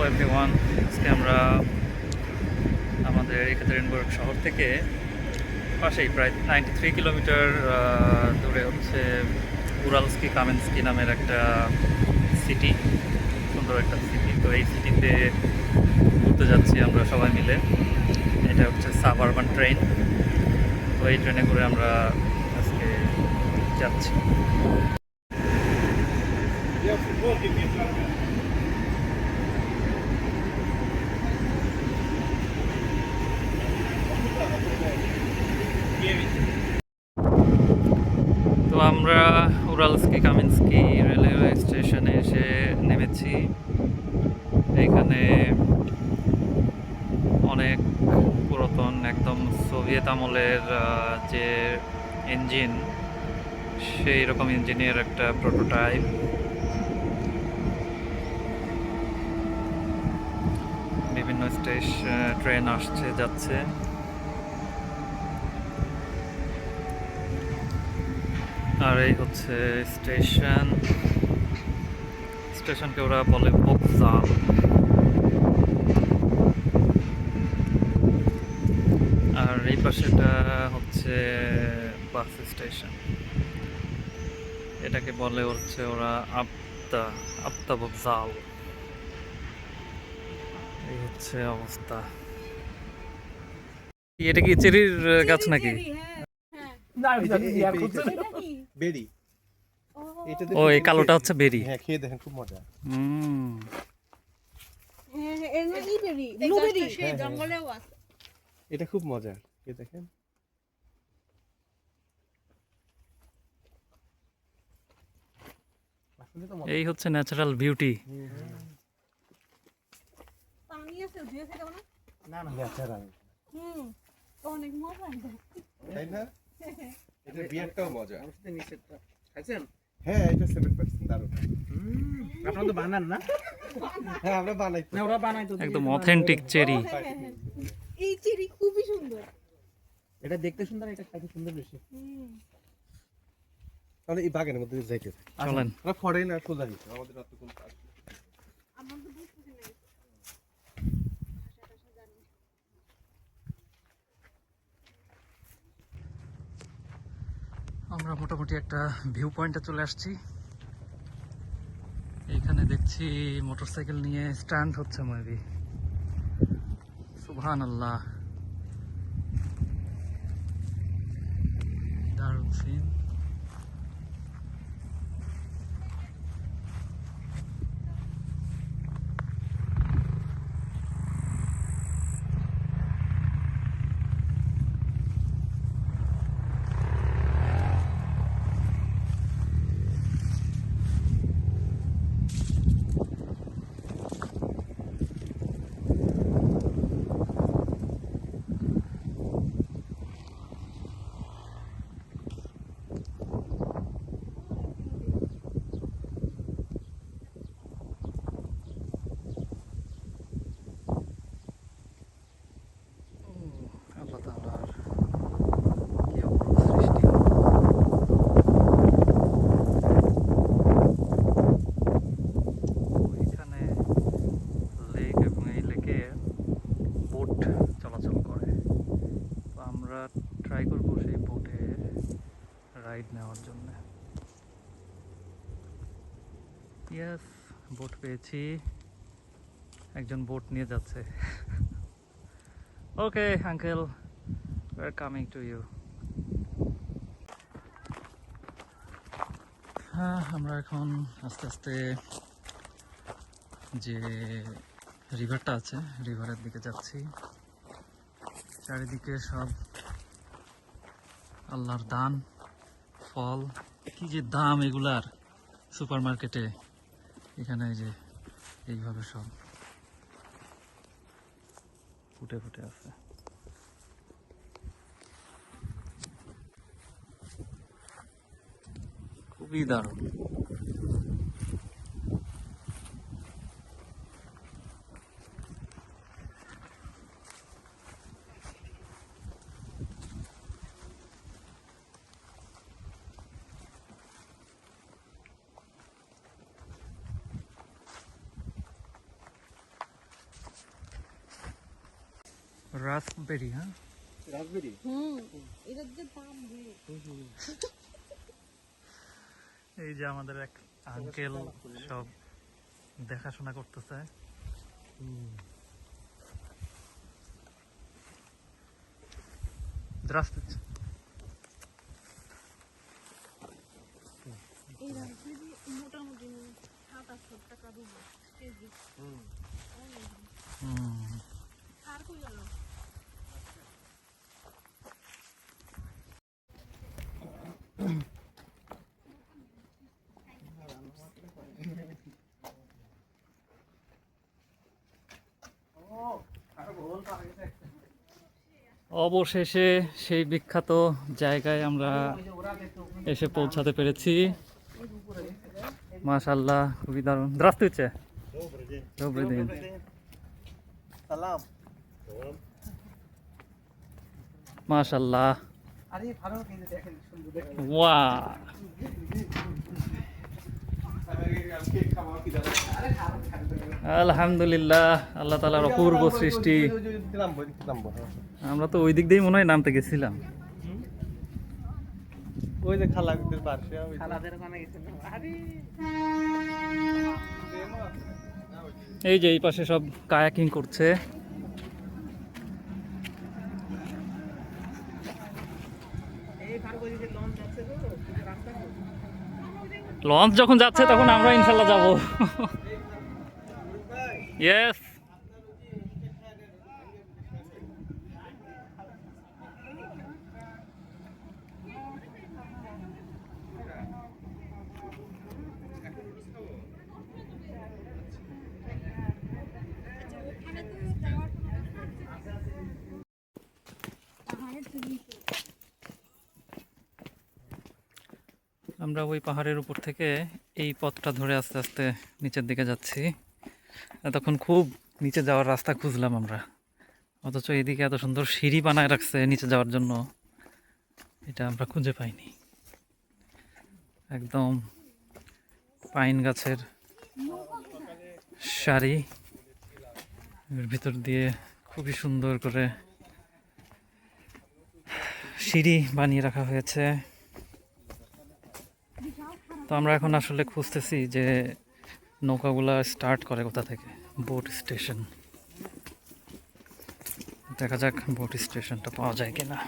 Everyone, আজকে আমরা আমাদের একাতেরিনবার্গ শহর থেকে পাশেই প্রায় 93 কিলোমিটার দূরে হচ্ছে উরালস্কি কামেন্সকি নামের একটা সিটি, সুন্দর একটা সিটি। তো এই সিটিতে ঘুরতে যাচ্ছি আমরা সবাই মিলে। এটা হচ্ছে সাবআরবান ট্রেন। তো এই ট্রেনে করে আমরা আজকে যাচ্ছি। তো আমরা উরালস্কি কামিন্সকি রেলওয়ে স্টেশনে এসে নেমেছি। এখানে অনেক পুরাতন, একদম সোভিয়েত আমলের যে ইঞ্জিন, সেই রকম ইঞ্জিনের একটা প্রোটোটাইপ। বিভিন্ন ট্রেন আসছে যাচ্ছে। আর এই হচ্ছে স্টেশনকে ওরা বলে ভোকজাল। আর এই পাশেটা হচ্ছে বাস স্টেশন। এটাকে বলে হচ্ছে ওরা আপ্তা ভোকজাল। এই হচ্ছে অবস্থা। এটা কি চেরির গাছ নাকি? ও, এই কালোটা হচ্ছে বেরি। হ্যাঁ, খেয়ে দেখেন, খুব মজা। এটা খুব মজা, খেয়ে দেখেন। এই হচ্ছে ন্যাচারাল বিউটি। না না, ন্যাচারাল। অনেক মজা, তাই না? এটা বিয়ারটাও মজা। খাইছেন? হ্যাঁ, এটা 7% দারুণ। আপনারা তো বানান না? হ্যাঁ, আমরা বানাই তো। না, ওরা বানাই তো। একদম অথেন্টিক চেরি। এই চেরি খুবই সুন্দর। এটা দেখতে সুন্দর, এটা খাইতে সুন্দর বেশি। তাহলে এই বাগানের মধ্যে যাইতে থাকি। চলেন। আমরা ফরেনার সোজা নিতে, আমাদের রাত কোন কাজ নেই। আমার তো বুঝতেছি না। আমরা মোটামুটি একটা ভিউ পয়েন্টে চলে আসছি। এইখানে দেখছি মোটরসাইকেল নিয়ে স্ট্যান্ড হচ্ছে মেবি। সুবহানাল্লাহ, দারুণ সিন। আল্লাহ তাআলার কি অপরূপ সৃষ্টি। ওইখানে লেক, এবং এই লেকে বোট চলাচল করে। তো আমরা ট্রাই করবো সেই বোটে রাইড নেওয়ার জন্য। ইয়েস, বোট পেয়েছি। একজন বোট নিয়ে যাচ্ছে। Okay uncle, we are coming to you. হ্যাঁ, আমরা এখন আস্তে আস্তে যে রিভারটা আছে, রিভারের দিকে যাচ্ছি। চারিদিকে সব আল্লাহর দান, ফল। কি যে দাম এগুলার সুপার মার্কেটে! এখানে এই যে এইভাবে সব ফুটে ফুটে আছে। খুবই দারুণ। রাসবেরি, হ্যাঁ রাসবেরি এটার যে দাম রে। এই যে আমাদের এক আঙ্কেল সব দেখাশোনা করতেছে। Здравствуйте. এই রাজগিরি মোটামুটি 700-800 টাকা দেবো কেজি। আর কই গেল? অবশেষে সেই বিখ্যাত জায়গায় আমরা এসে পৌঁছাতে পেরেছি। মাশাআল্লাহ, খুবই দারুণ। Здравствуйте. Добрый день. সালাম। মাশাআল্লাহ। আরে ভালো কিন্তু দেখেন সুন্দর দেখেন। ওয়াও। আলহামদুলিল্লাহ, আল্লাহ তাআলার অপূর্ব সৃষ্টি। আমরা তো ওই দিক দিয়েই মনে হয় নামতে গেছিলাম। ওই যে খালাদের পাশে খালাদের ওখানে গেছেন। আরে এই যে এই পাশে সব কায়াকিং করছে। এই ফারুক ওই যে লঞ্চ যাচ্ছে তো রাস্তা তো। লঞ্চ যখন যাচ্ছে তখন আমরা ইনশাল্লাহ যাব। ইয়েস। আমরা ওই পাহাড়ের উপর থেকে এই পথটা ধরে আস্তে আস্তে নিচের দিকে যাচ্ছি। এতক্ষণ খুব নিচে যাওয়ার রাস্তা খুঁজলাম আমরা, অথচ এদিকে এত সুন্দর সিঁড়ি বানায় রাখছে নিচে যাওয়ার জন্য, এটা আমরা খুঁজে পাইনি। একদম পাইন গাছের সারি, এর ভিতর দিয়ে খুবই সুন্দর করে সিঁড়ি বানিয়ে রাখা হয়েছে। তো আমরা এখন আসলে খুঁজতেছি যে নৌকাগুলা স্টার্ট করে কোথা থেকে। বোট স্টেশন, দেখা যাক বোট স্টেশনটা পাওয়া যায় কিনা।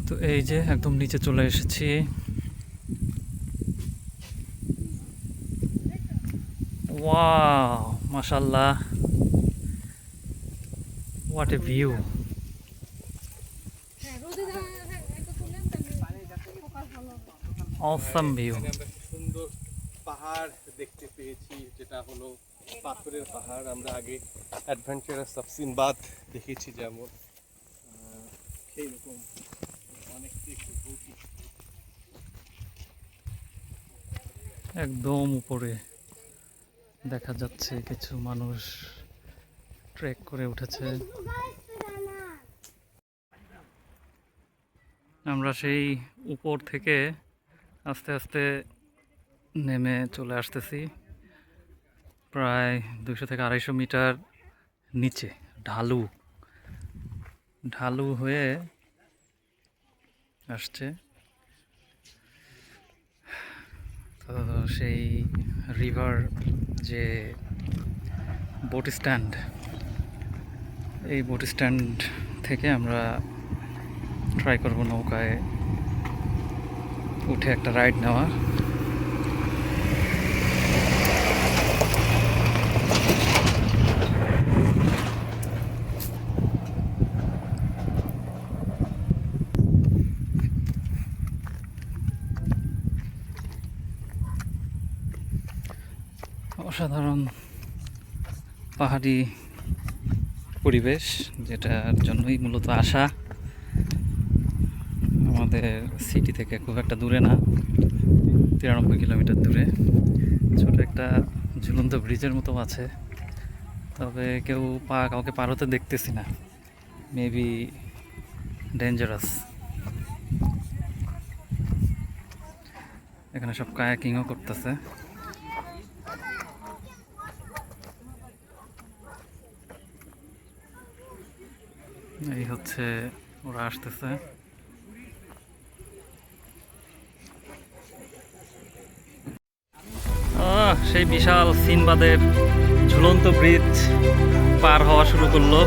তো এই যে একদম নিচে চলে এসেছি। ওয়াও, মাশাআল্লাহ, হোয়াট এ ভিউ। হ্যাঁ, রোদে একটা তুললেন তাহলে ফোকাস ভালো হবে। Awesome view. আমরা সুন্দর পাহাড় দেখতে পেয়েছি, যেটা হলো পাথরের পাহাড়। আমরা আগে অ্যাডভেঞ্চারাস সফসিনবাদ দেখেছি, যেমন সেই রকম অনেক ভৌতিক। একদম উপরে দেখা যাচ্ছে কিছু মানুষ ট্রেক করে উঠেছে। আমরা সেই উপর থেকে আস্তে আস্তে নেমে চলে আসতেছি, প্রায় 200 থেকে 250 মিটার নিচে। ঢালু ঢালু হয়ে আসছে। তো সেই রিভার যে বোট স্ট্যান্ড, এই বোট স্ট্যান্ড থেকে আমরা ট্রাই করব নৌকায় উঠে একটা রাইড নেওয়া। অসাধারণ পাহাড়ি পরিবেশ, যেটার জন্যই মূলত আসা। আমাদের সিটি থেকে খুব একটা দূরে না, 93 কিলোমিটার দূরে। ছোট একটা ঝুলন্ত ব্রিজের মতো আছে, তবে কাউকে পার হতে দেখতেছি না। Maybe dangerous. এখানে সব কায়াকিংও করতেছে। এই হচ্ছে ওরা আসতেছে। সেই বিশাল সিনবাদের ঝুলন্ত ব্রিজ পার হওয়া শুরু করলো।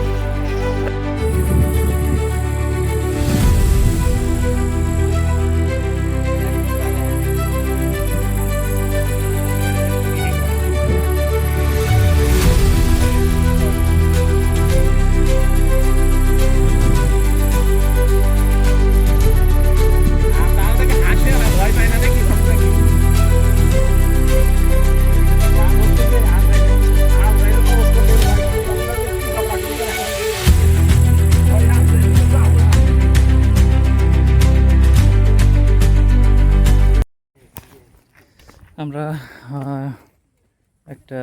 আমরা একটা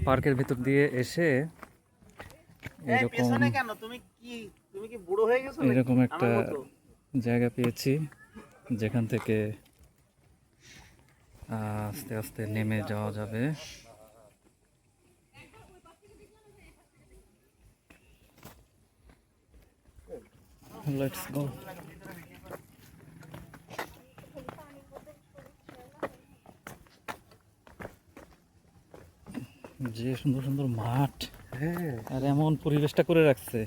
পার্কের ভিতর দিয়ে এসে এরকম এরকম একটা জায়গা পেয়েছি যেখান থেকে আস্তে আস্তে নেমে যাওয়া যাবে। Let's go. যে সুন্দর সুন্দর মাঠ, হ্যাঁ আর এমন পরিবেশটা করে রাখছে।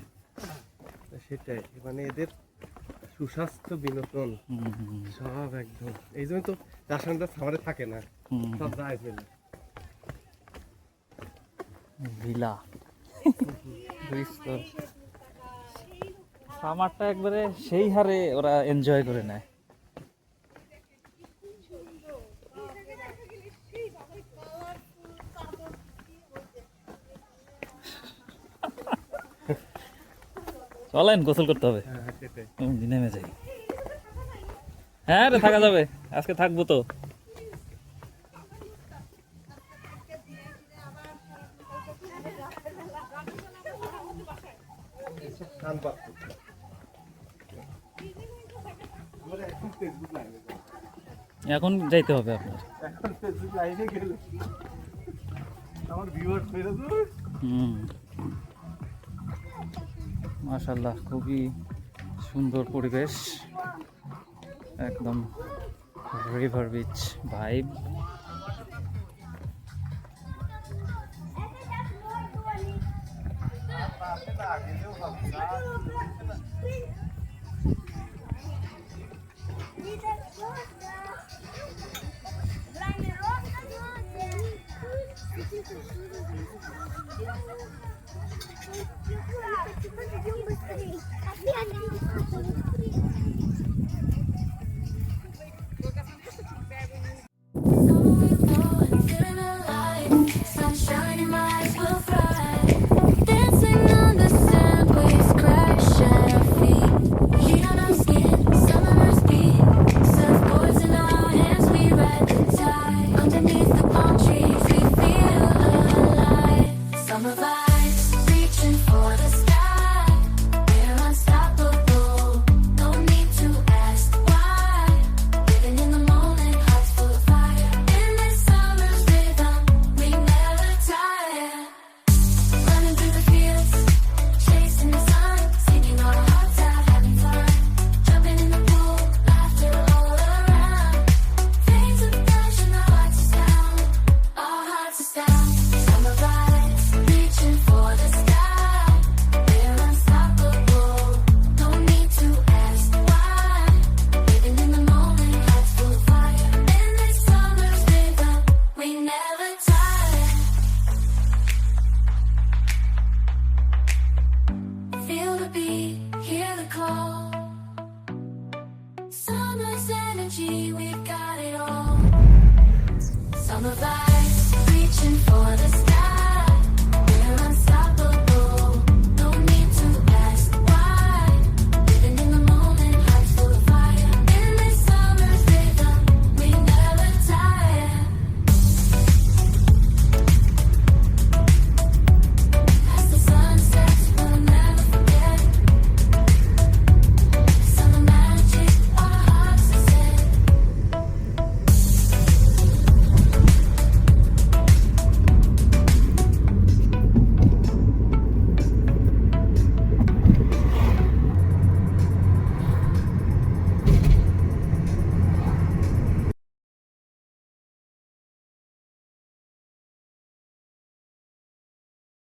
সেটাই, মানে এদের সুস্বাস্থ্য বিনোদন সব একদম, এই জন্য তো রাসায়নিকটা খাবারে থাকে না, সব যায় ফেলে। ভিলা সামারটা একবারে সেই হারে ওরা এনজয় করে নেয়। চলেন গোসল করতে হবে, নেমে যাই। হ্যাঁ রে, থাকা যাবে, আজকে থাকবো তো। এখন যাইতে হবে আপনার। মাশাআল্লাহ, খুবই সুন্দর পরিবেশ, একদম river beach vibe. Sunshine in my eyes will fly, dancing on the sand, waves crash at our feet. Heat on our skin, sun on our speed. Surfboards in our hands, we ride the tide. Underneath the palm trees, we feel alive. Summer vibes, reaching for the sky. We're unstoppable, no need to ask why. Living in the moment, hearts full of fire. In this summer's rhythm, we never tire. Running through the fields, chasing the sun, singing our hearts out, having fun. Jumping in the pool, laughter all around. Fades of passion, our hearts are sound, our hearts are sound. Summer vibes, reaching for the sky. We're unstoppable, no need to ask why. Living in the moment, hearts full of fire. In this summer's rhythm, we never tire. Feel the beat, hear the call. Summer's energy, we got it all. Summer vibes.